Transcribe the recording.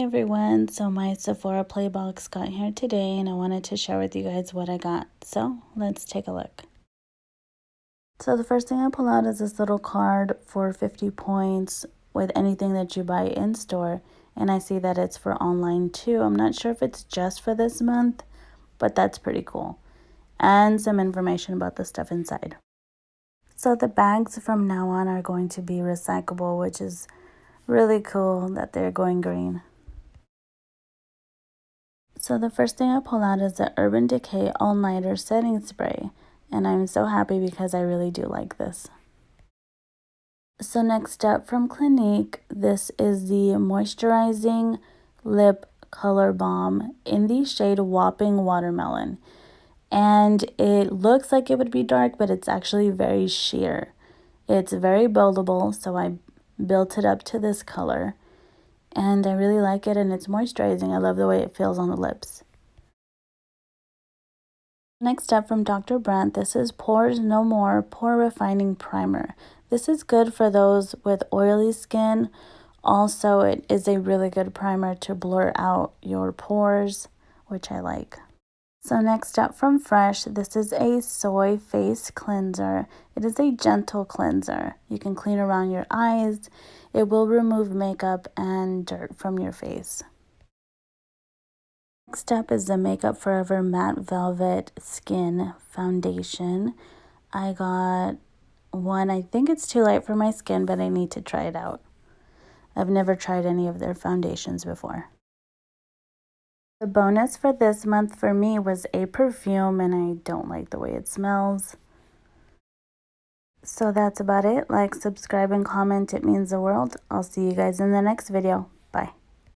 Hi everyone, so my Sephora play box got here today and I wanted to share with you guys what I got. So let's take a look. So the first thing I pull out is this little card for 50 points with anything that you buy in store. And I see that it's for online too. I'm not sure if it's just for this month, but that's pretty cool. And some information about the stuff inside. So the bags from now on are going to be recyclable, which is really cool that they're going green. So the first thing I pull out is the Urban Decay All Nighter Setting Spray. And I'm so happy because I really do like this. So next up from Clinique, this is the Moisturizing Lip Color Balm in the shade Whopping Watermelon. And it looks like it would be dark, but it's actually very sheer. It's very buildable, so I built it up to this color. And I really like it, and it's moisturizing. I love the way it feels on the lips. Next up from Dr. Brandt, this is Pores No More Pore Refining Primer. This is good for those with oily skin. Also, it is a really good primer to blur out your pores, which I like. So next up from Fresh, this is a soy face cleanser. It is a gentle cleanser. You can clean around your eyes. It will remove makeup and dirt from your face. Next up is the Makeup Forever Matte Velvet Skin Foundation. I got one. I think it's too light for my skin, but I need to try it out. I've never tried any of their foundations before. The bonus for this month for me was a perfume, and I don't like the way it smells. So that's about it. Like, subscribe, and comment. It means the world. I'll see you guys in the next video. Bye.